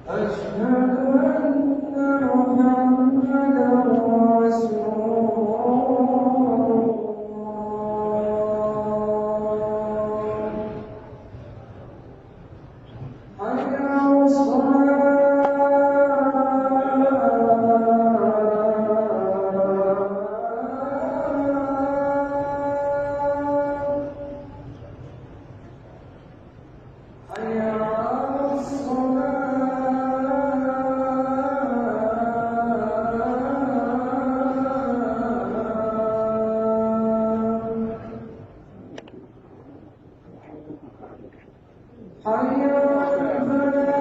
أشهد أن محمدا رسول الله. حي على حي على الفلاح.